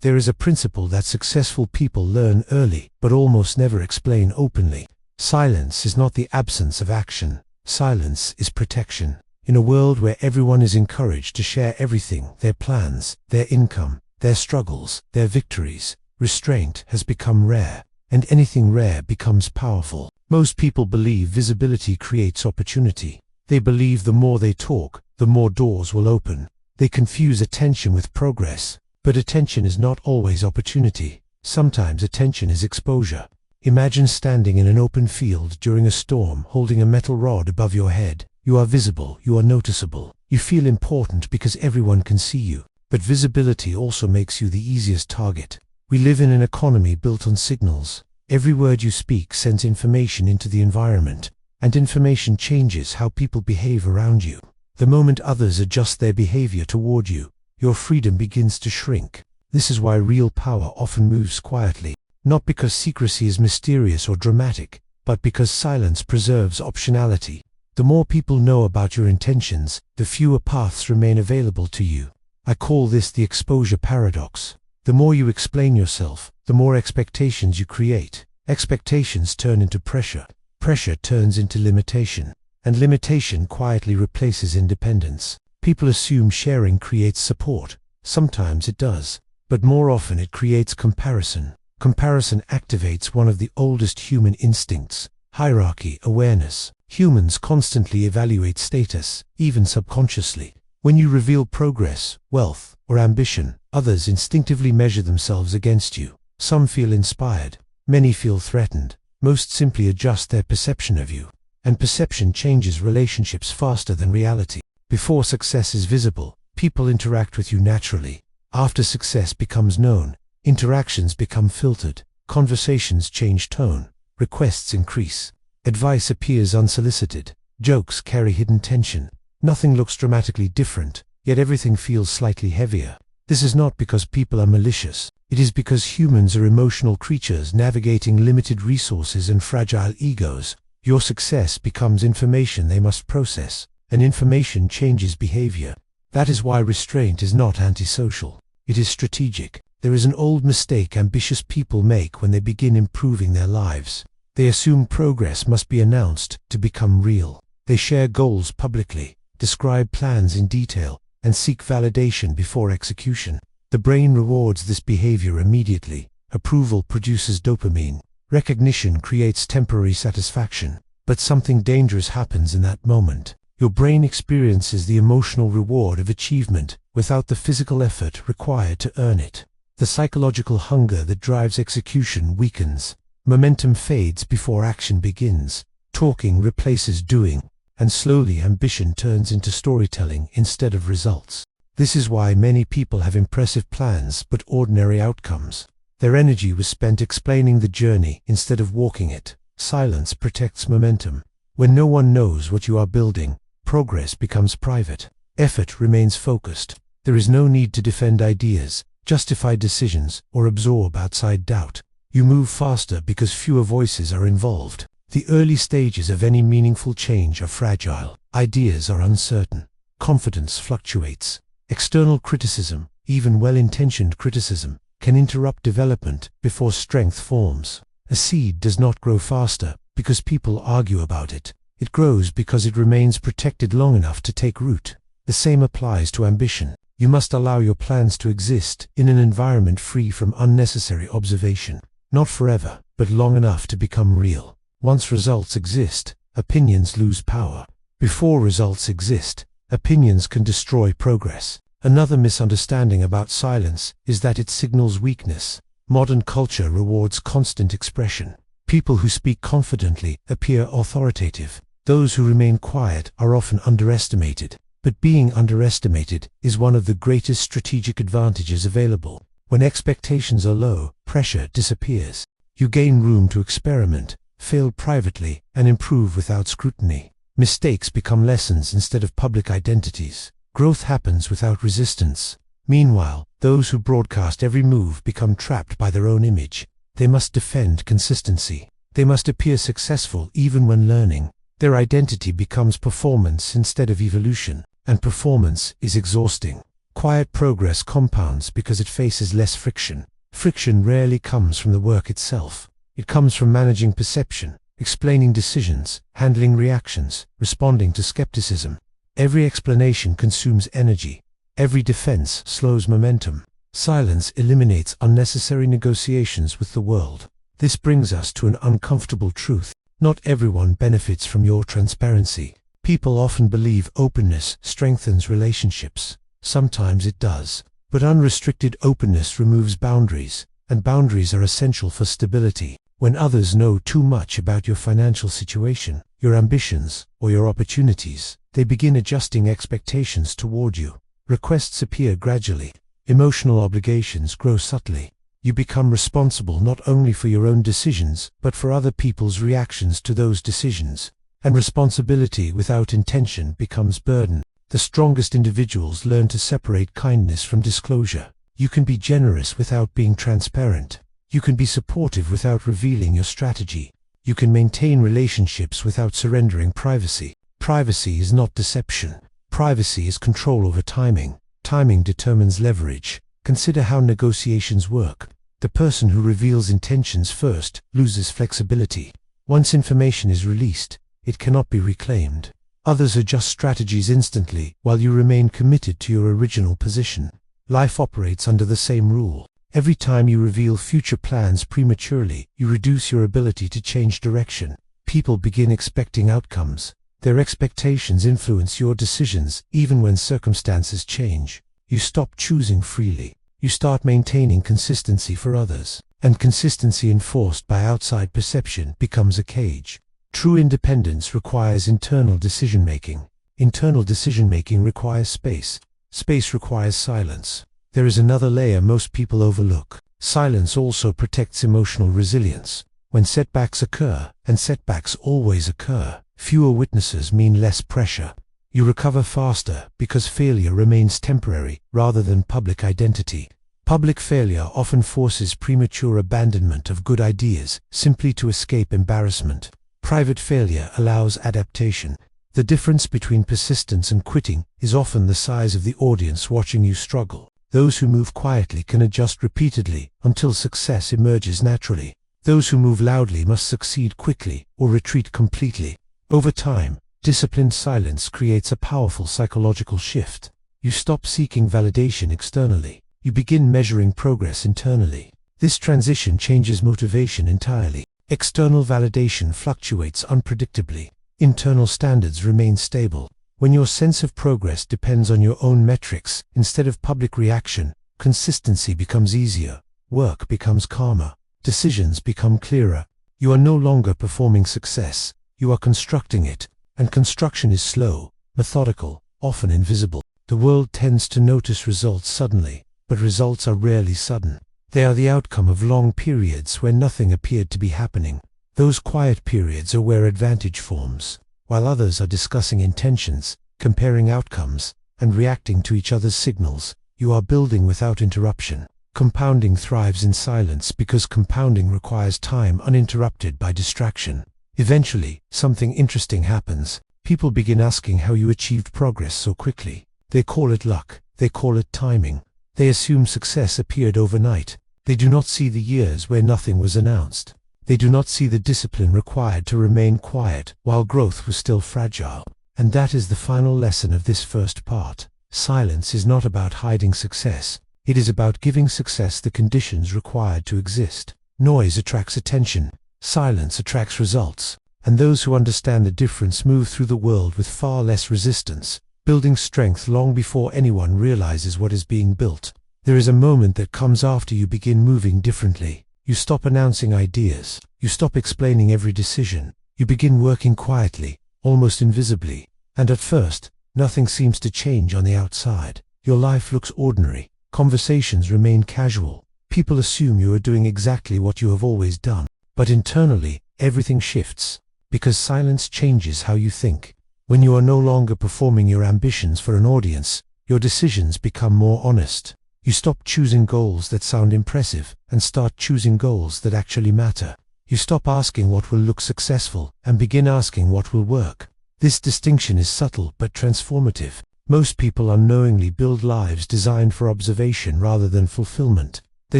There is a principle that successful people learn early, but almost never explain openly. Silence is not the absence of action. Silence is protection. In a world where everyone is encouraged to share everything, their plans, their income, their struggles, their victories, restraint has become rare, and anything rare becomes powerful. Most people believe visibility creates opportunity. They believe the more they talk, the more doors will open. They confuse attention with progress, but attention is not always opportunity. Sometimes attention is exposure. Imagine standing in an open field during a storm, holding a metal rod above your head. You are visible, you are noticeable. You feel important because everyone can see you. But visibility also makes you the easiest target. We live in an economy built on signals. Every word you speak sends information into the environment, and information changes how people behave around you. The moment others adjust their behavior toward you, your freedom begins to shrink. This is why real power often moves quietly. Not because secrecy is mysterious or dramatic, but because silence preserves optionality. The more people know about your intentions, the fewer paths remain available to you. I call this the exposure paradox. The more you explain yourself, the more expectations you create. Expectations turn into pressure. Pressure turns into limitation. And limitation quietly replaces independence. People assume sharing creates support. Sometimes it does, but more often it creates comparison. Comparison activates one of the oldest human instincts, hierarchy awareness. Humans constantly evaluate status, even subconsciously. When you reveal progress, wealth, or ambition, others instinctively measure themselves against you. Some feel inspired, many feel threatened, most simply adjust their perception of you. And perception changes relationships faster than reality. Before success is visible, people interact with you naturally. After success becomes known, interactions become filtered, conversations change tone, requests increase, advice appears unsolicited, jokes carry hidden tension. Nothing looks dramatically different, yet everything feels slightly heavier. This is not because people are malicious. It is because humans are emotional creatures navigating limited resources and fragile egos. Your success becomes information they must process, and information changes behavior. That is why restraint is not antisocial. It is strategic. There is an old mistake ambitious people make when they begin improving their lives. They assume progress must be announced to become real. They share goals publicly, describe plans in detail, and seek validation before execution. The brain rewards this behavior immediately. Approval produces dopamine. Recognition creates temporary satisfaction. But something dangerous happens in that moment. Your brain experiences the emotional reward of achievement without the physical effort required to earn it. The psychological hunger that drives execution weakens. Momentum fades before action begins. Talking replaces doing, and slowly ambition turns into storytelling instead of results. This is why many people have impressive plans but ordinary outcomes. Their energy was spent explaining the journey instead of walking it. Silence protects momentum. When no one knows what you are building, progress becomes private. Effort remains focused. There is no need to defend ideas, justify decisions, or absorb outside doubt. You move faster because fewer voices are involved. The early stages of any meaningful change are fragile. Ideas are uncertain. Confidence fluctuates. External criticism, even well-intentioned criticism, can interrupt development before strength forms. A seed does not grow faster because people argue about it. It grows because it remains protected long enough to take root. The same applies to ambition. You must allow your plans to exist in an environment free from unnecessary observation. Not forever, but long enough to become real. Once results exist, opinions lose power. Before results exist, opinions can destroy progress. Another misunderstanding about silence is that it signals weakness. Modern culture rewards constant expression. People who speak confidently appear authoritative. Those who remain quiet are often underestimated. But being underestimated is one of the greatest strategic advantages available. When expectations are low, pressure disappears. You gain room to experiment, fail privately, and improve without scrutiny. Mistakes become lessons instead of public identities. Growth happens without resistance. Meanwhile, those who broadcast every move become trapped by their own image. They must defend consistency. They must appear successful even when learning. Their identity becomes performance instead of evolution, and performance is exhausting. Quiet progress compounds because it faces less friction. Friction rarely comes from the work itself. It comes from managing perception, explaining decisions, handling reactions, responding to skepticism. Every explanation consumes energy. Every defense slows momentum. Silence eliminates unnecessary negotiations with the world. This brings us to an uncomfortable truth. Not everyone benefits from your transparency. People often believe openness strengthens relationships. Sometimes it does. But unrestricted openness removes boundaries, and boundaries are essential for stability. When others know too much about your financial situation, your ambitions, or your opportunities, they begin adjusting expectations toward you. Requests appear gradually. Emotional obligations grow subtly. You become responsible not only for your own decisions, but for other people's reactions to those decisions. And responsibility without intention becomes burden. The strongest individuals learn to separate kindness from disclosure. You can be generous without being transparent. You can be supportive without revealing your strategy. You can maintain relationships without surrendering privacy. Privacy is not deception. Privacy is control over timing. Timing determines leverage. Consider how negotiations work. The person who reveals intentions first loses flexibility. Once information is released, it cannot be reclaimed. Others adjust strategies instantly, while you remain committed to your original position. Life operates under the same rule. Every time you reveal future plans prematurely, you reduce your ability to change direction. People begin expecting outcomes. Their expectations influence your decisions, even when circumstances change. You stop choosing freely. You start maintaining consistency for others. And consistency enforced by outside perception becomes a cage. True independence requires internal decision-making. Internal decision-making requires space. Space requires silence. There is another layer most people overlook. Silence also protects emotional resilience. When setbacks occur, and setbacks always occur, fewer witnesses mean less pressure. You recover faster because failure remains temporary rather than public identity. Public failure often forces premature abandonment of good ideas simply to escape embarrassment. Private failure allows adaptation. The difference between persistence and quitting is often the size of the audience watching you struggle. Those who move quietly can adjust repeatedly until success emerges naturally. Those who move loudly must succeed quickly or retreat completely. Over time, disciplined silence creates a powerful psychological shift. You stop seeking validation externally. You begin measuring progress internally. This transition changes motivation entirely. External validation fluctuates unpredictably. Internal standards remain stable. When your sense of progress depends on your own metrics instead of public reaction, consistency becomes easier. Work becomes calmer. Decisions become clearer. You are no longer performing success. You are constructing it. And construction is slow, methodical, often invisible. The world tends to notice results suddenly, but results are rarely sudden. They are the outcome of long periods where nothing appeared to be happening. Those quiet periods are where advantage forms. While others are discussing intentions, comparing outcomes, and reacting to each other's signals, you are building without interruption. Compounding thrives in silence because compounding requires time uninterrupted by distraction. Eventually, something interesting happens. People begin asking how you achieved progress so quickly. They call it luck. They call it timing. They assume success appeared overnight. They do not see the years where nothing was announced. They do not see the discipline required to remain quiet while growth was still fragile. And that is the final lesson of this first part. Silence is not about hiding success. It is about giving success the conditions required to exist. Noise attracts attention. Silence attracts results. And those who understand the difference move through the world with far less resistance, building strength long before anyone realizes what is being built. There is a moment that comes after you begin moving differently. You stop announcing ideas. You stop explaining every decision. You begin working quietly, almost invisibly. And at first, nothing seems to change on the outside. Your life looks ordinary. Conversations remain casual. People assume you are doing exactly what you have always done. But internally, everything shifts. Because silence changes how you think. When you are no longer performing your ambitions for an audience, your decisions become more honest. You stop choosing goals that sound impressive and start choosing goals that actually matter. You stop asking what will look successful and begin asking what will work. This distinction is subtle but transformative. Most people unknowingly build lives designed for observation rather than fulfillment. They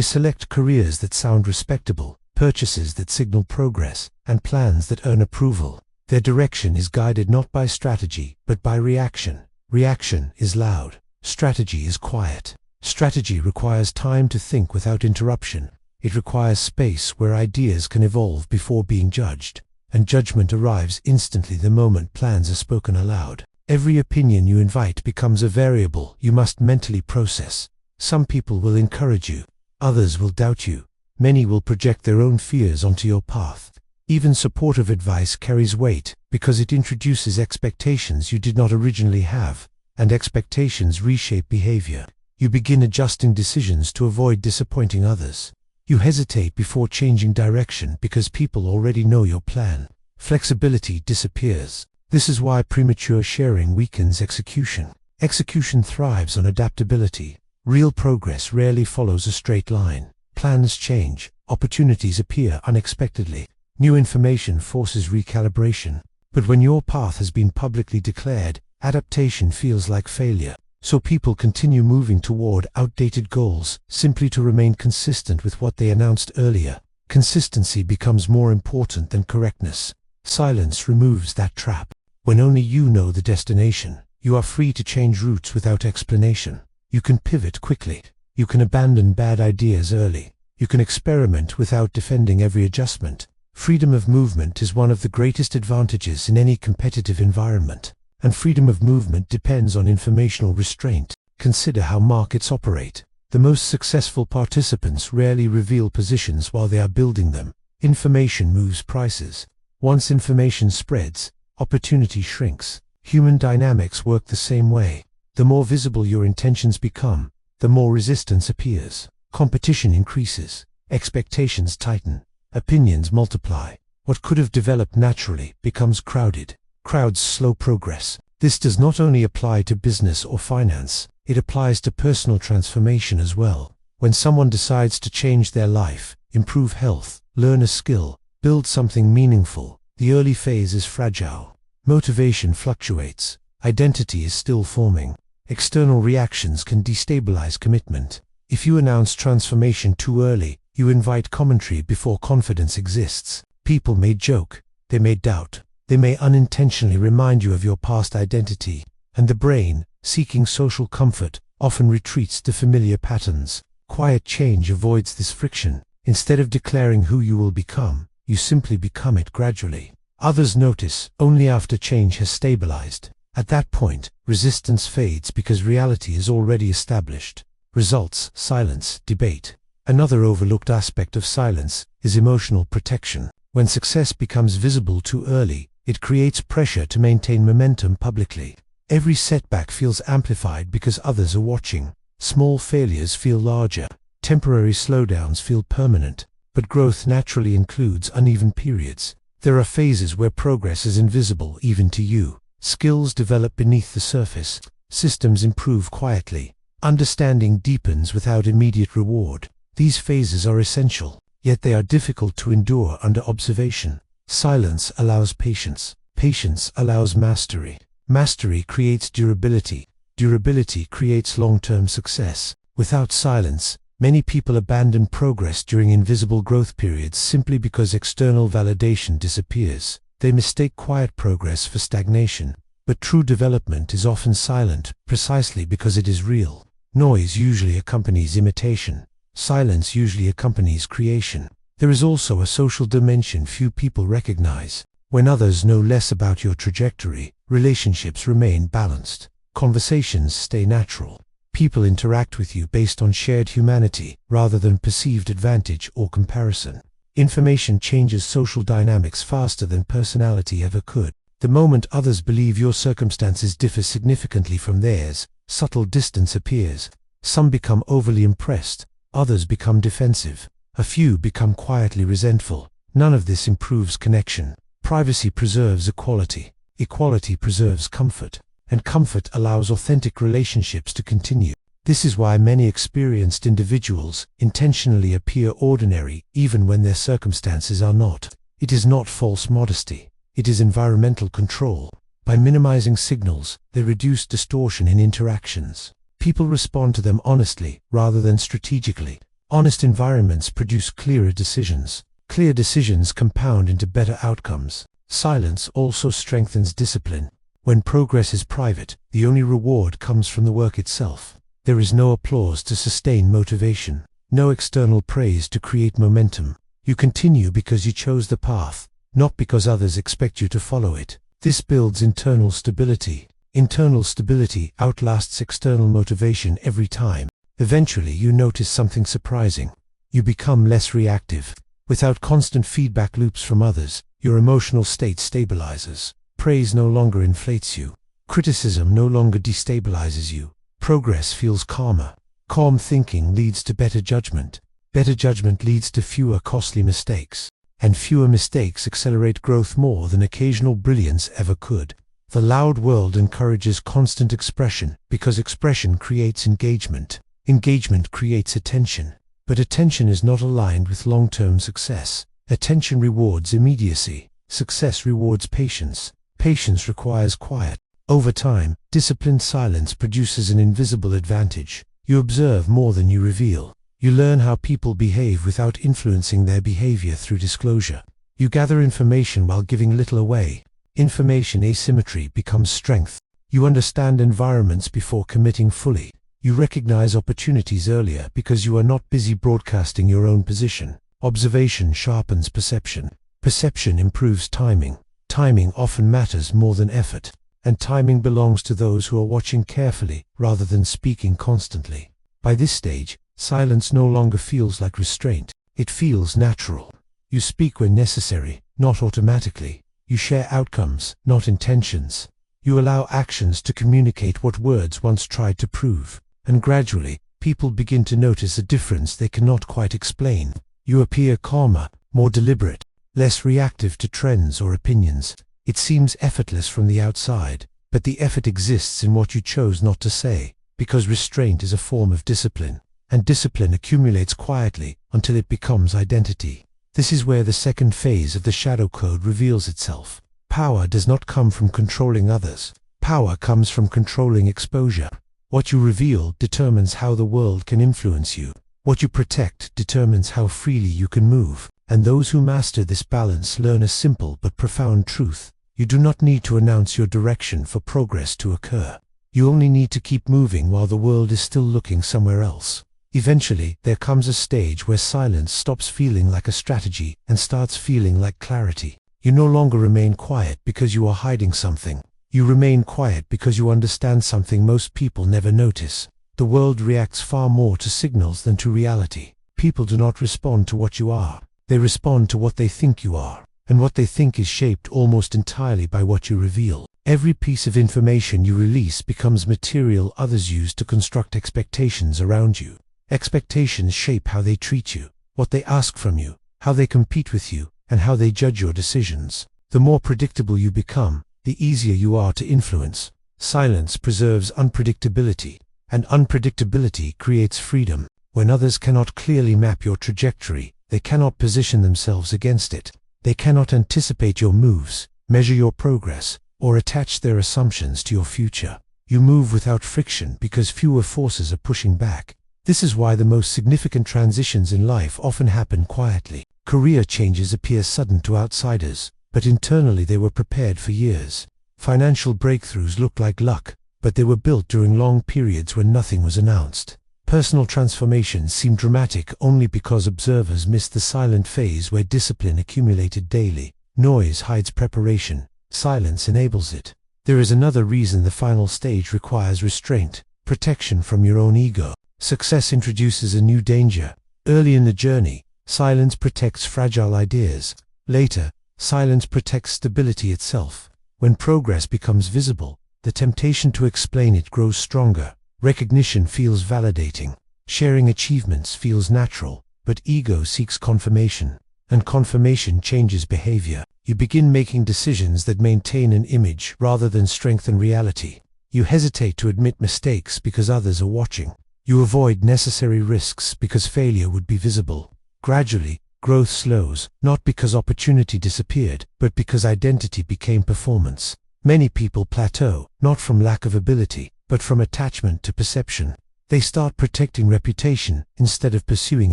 select careers that sound respectable, purchases that signal progress, and plans that earn approval. Their direction is guided not by strategy, but by reaction. Reaction is loud. Strategy is quiet. Strategy requires time to think without interruption. It requires space where ideas can evolve before being judged. And judgment arrives instantly the moment plans are spoken aloud. Every opinion you invite becomes a variable you must mentally process. Some people will encourage you. Others will doubt you. Many will project their own fears onto your path. Even supportive advice carries weight because it introduces expectations you did not originally have, and expectations reshape behavior. You begin adjusting decisions to avoid disappointing others. You hesitate before changing direction because people already know your plan. Flexibility disappears. This is why premature sharing weakens execution. Execution thrives on adaptability. Real progress rarely follows a straight line. Plans change. Opportunities appear unexpectedly. New information forces recalibration. But when your path has been publicly declared, adaptation feels like failure. So people continue moving toward outdated goals simply to remain consistent with what they announced earlier. Consistency becomes more important than correctness. Silence removes that trap. When only you know the destination, you are free to change routes without explanation. You can pivot quickly. You can abandon bad ideas early. You can experiment without defending every adjustment. Freedom of movement is one of the greatest advantages in any competitive environment. And freedom of movement depends on informational restraint. Consider how markets operate. The most successful participants rarely reveal positions while they are building them. Information moves prices. Once information spreads, opportunity shrinks. Human dynamics work the same way. The more visible your intentions become, the more resistance appears. Competition increases. Expectations tighten. Opinions multiply. What could have developed naturally becomes crowded. Crowds slow progress. This does not only apply to business or finance, it applies to personal transformation as well. When someone decides to change their life, improve health, learn a skill, build something meaningful, the early phase is fragile. Motivation fluctuates. Identity is still forming. External reactions can destabilize commitment. If you announce transformation too early, you invite commentary before confidence exists. People may joke, they may doubt, they may unintentionally remind you of your past identity, and the brain, seeking social comfort, often retreats to familiar patterns. Quiet change avoids this friction. Instead of declaring who you will become, you simply become it gradually. Others notice only after change has stabilized. At that point, resistance fades because reality is already established. Results, silence, debate. Another overlooked aspect of silence is emotional protection. When success becomes visible too early, it creates pressure to maintain momentum publicly. Every setback feels amplified because others are watching. Small failures feel larger. Temporary slowdowns feel permanent. But growth naturally includes uneven periods. There are phases where progress is invisible even to you. Skills develop beneath the surface. Systems improve quietly. Understanding deepens without immediate reward. These phases are essential, yet they are difficult to endure under observation. Silence allows patience. Patience allows mastery. Mastery creates durability. Durability creates long-term success. Without silence, many people abandon progress during invisible growth periods simply because external validation disappears. They mistake quiet progress for stagnation. But true development is often silent, precisely because it is real. Noise usually accompanies imitation. Silence usually accompanies creation. There is also a social dimension few people recognize. When others know less about your trajectory, relationships remain balanced. Conversations stay natural. People interact with you based on shared humanity, rather than perceived advantage or comparison. Information changes social dynamics faster than personality ever could. The moment others believe your circumstances differ significantly from theirs, subtle distance appears. Some become overly impressed. Others become defensive. A few become quietly resentful. None of this improves connection. Privacy preserves equality. Equality preserves comfort. And comfort allows authentic relationships to continue. This is why many experienced individuals intentionally appear ordinary even when their circumstances are not. It is not false modesty. It is environmental control. By minimizing signals, they reduce distortion in interactions. People respond to them honestly, rather than strategically. Honest environments produce clearer decisions. Clear decisions compound into better outcomes. Silence also strengthens discipline. When progress is private, the only reward comes from the work itself. There is no applause to sustain motivation, no external praise to create momentum. You continue because you chose the path, not because others expect you to follow it. This builds internal stability. Internal stability outlasts external motivation every time. Eventually, you notice something surprising. You become less reactive. Without constant feedback loops from others, your emotional state stabilizes. Praise no longer inflates you. Criticism no longer destabilizes you. Progress feels calmer. Calm thinking leads to better judgment. Better judgment leads to fewer costly mistakes. And fewer mistakes accelerate growth more than occasional brilliance ever could. The loud world encourages constant expression because expression creates engagement. Engagement creates attention. But attention is not aligned with long-term success. Attention rewards immediacy. Success rewards patience. Patience requires quiet. Over time, disciplined silence produces an invisible advantage. You observe more than you reveal. You learn how people behave without influencing their behavior through disclosure. You gather information while giving little away. Information asymmetry becomes strength. You understand environments before committing fully. You recognize opportunities earlier because you are not busy broadcasting your own position. Observation sharpens perception. Perception improves timing. Timing often matters more than effort. And timing belongs to those who are watching carefully rather than speaking constantly. By this stage, silence no longer feels like restraint. It feels natural. You speak when necessary, not automatically. You share outcomes, not intentions. You allow actions to communicate what words once tried to prove. And gradually, people begin to notice a difference they cannot quite explain. You appear calmer, more deliberate, less reactive to trends or opinions. It seems effortless from the outside, but the effort exists in what you chose not to say, because restraint is a form of discipline, and discipline accumulates quietly until it becomes identity. This is where the second phase of the shadow code reveals itself. Power does not come from controlling others. Power comes from controlling exposure. What you reveal determines how the world can influence you. What you protect determines how freely you can move. And those who master this balance learn a simple but profound truth. You do not need to announce your direction for progress to occur. You only need to keep moving while the world is still looking somewhere else. Eventually, there comes a stage where silence stops feeling like a strategy and starts feeling like clarity. You no longer remain quiet because you are hiding something. You remain quiet because you understand something most people never notice. The world reacts far more to signals than to reality. People do not respond to what you are. They respond to what they think you are. And what they think is shaped almost entirely by what you reveal. Every piece of information you release becomes material others use to construct expectations around you. Expectations shape how they treat you, what they ask from you, how they compete with you, and how they judge your decisions. The more predictable you become, the easier you are to influence. Silence preserves unpredictability, and unpredictability creates freedom. When others cannot clearly map your trajectory, they cannot position themselves against it. They cannot anticipate your moves, measure your progress, or attach their assumptions to your future. You move without friction because fewer forces are pushing back. This is why the most significant transitions in life often happen quietly. Career changes appear sudden to outsiders, but internally they were prepared for years. Financial breakthroughs look like luck, but they were built during long periods when nothing was announced. Personal transformations seem dramatic only because observers missed the silent phase where discipline accumulated daily. Noise hides preparation. Silence enables it. There is another reason the final stage requires restraint, protection from your own ego. Success introduces a new danger. Early in the journey, silence protects fragile ideas. Later, silence protects stability itself. When progress becomes visible, the temptation to explain it grows stronger. Recognition feels validating. Sharing achievements feels natural, but ego seeks confirmation, and confirmation changes behavior. You begin making decisions that maintain an image rather than strengthen reality. You hesitate to admit mistakes because others are watching. You avoid necessary risks because failure would be visible. Gradually, growth slows, not because opportunity disappeared, but because identity became performance. Many people plateau, not from lack of ability, but from attachment to perception. They start protecting reputation instead of pursuing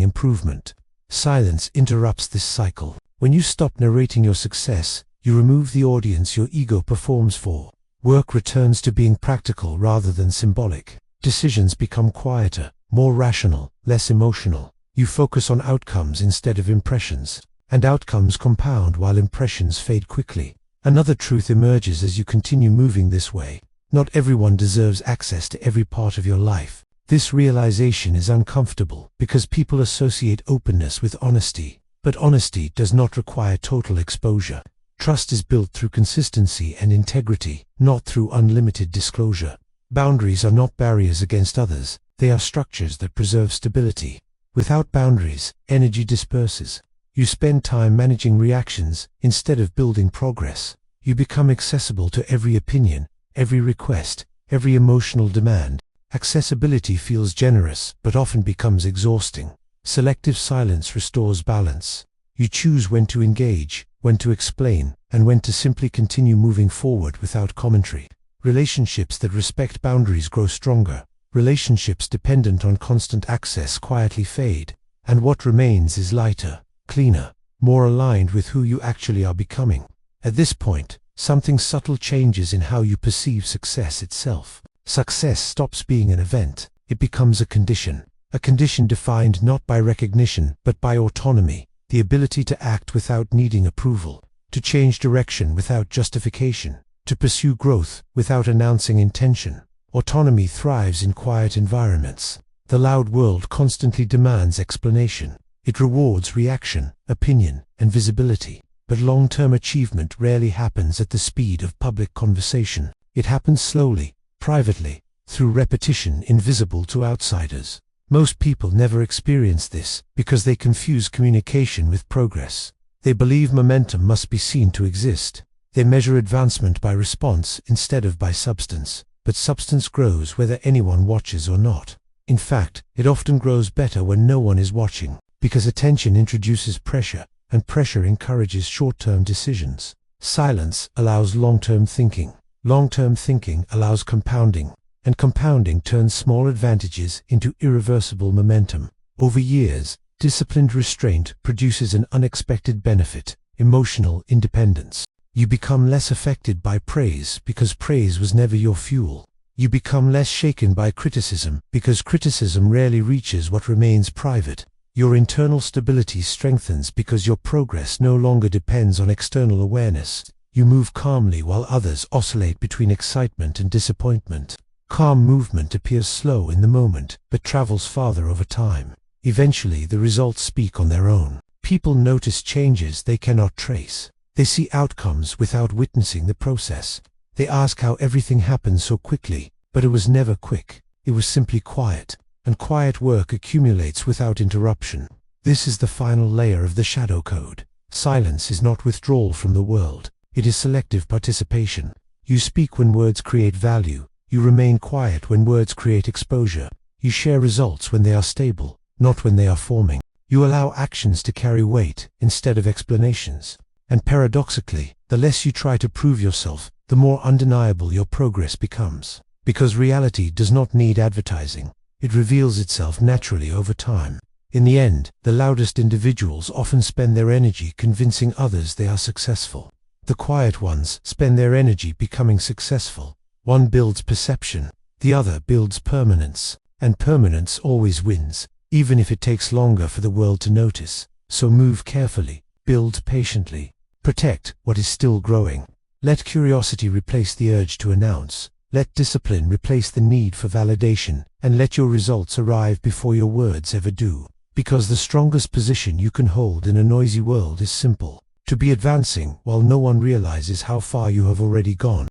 improvement. Silence interrupts this cycle. When you stop narrating your success, you remove the audience your ego performs for. Work returns to being practical rather than symbolic. Decisions become quieter, more rational, less emotional. You focus on outcomes instead of impressions. And outcomes compound while impressions fade quickly. Another truth emerges as you continue moving this way. Not everyone deserves access to every part of your life. This realization is uncomfortable because people associate openness with honesty. But honesty does not require total exposure. Trust is built through consistency and integrity, not through unlimited disclosure. Boundaries are not barriers against others, they are structures that preserve stability. Without boundaries, energy disperses. You spend time managing reactions instead of building progress. You become accessible to every opinion, every request, every emotional demand. Accessibility feels generous, but often becomes exhausting. Selective silence restores balance. You choose when to engage, when to explain, and when to simply continue moving forward without commentary. Relationships that respect boundaries grow stronger. Relationships dependent on constant access quietly fade, and what remains is lighter, cleaner, more aligned with who you actually are becoming. At this point, something subtle changes in how you perceive success itself. Success stops being an event. It becomes a condition defined not by recognition but by autonomy, the ability to act without needing approval, to change direction without justification, to pursue growth without announcing intention. Autonomy thrives in quiet environments. The loud world constantly demands explanation. It rewards reaction, opinion, and visibility. But long-term achievement rarely happens at the speed of public conversation. It happens slowly, privately, through repetition invisible to outsiders. Most people never experience this because they confuse communication with progress. They believe momentum must be seen to exist. They measure advancement by response instead of by substance. But substance grows whether anyone watches or not. In fact, it often grows better when no one is watching, because attention introduces pressure, and pressure encourages short-term decisions. Silence allows long-term thinking. Long-term thinking allows compounding, and compounding turns small advantages into irreversible momentum. Over years, disciplined restraint produces an unexpected benefit: emotional independence. You become less affected by praise because praise was never your fuel. You become less shaken by criticism because criticism rarely reaches what remains private. Your internal stability strengthens because your progress no longer depends on external awareness. You move calmly while others oscillate between excitement and disappointment. Calm movement appears slow in the moment, but travels farther over time. Eventually, the results speak on their own. People notice changes they cannot trace. They see outcomes without witnessing the process. They ask how everything happened so quickly, but it was never quick. It was simply quiet, and quiet work accumulates without interruption. This is the final layer of the shadow code. Silence is not withdrawal from the world. It is selective participation. You speak when words create value. You remain quiet when words create exposure. You share results when they are stable, not when they are forming. You allow actions to carry weight instead of explanations. And paradoxically, the less you try to prove yourself, the more undeniable your progress becomes. Because reality does not need advertising. It reveals itself naturally over time. In the end, the loudest individuals often spend their energy convincing others they are successful. The quiet ones spend their energy becoming successful. One builds perception, the other builds permanence. And permanence always wins, even if it takes longer for the world to notice. So move carefully, build patiently. Protect what is still growing. Let curiosity replace the urge to announce. Let discipline replace the need for validation, and let your results arrive before your words ever do. Because the strongest position you can hold in a noisy world is simple: to be advancing while no one realizes how far you have already gone.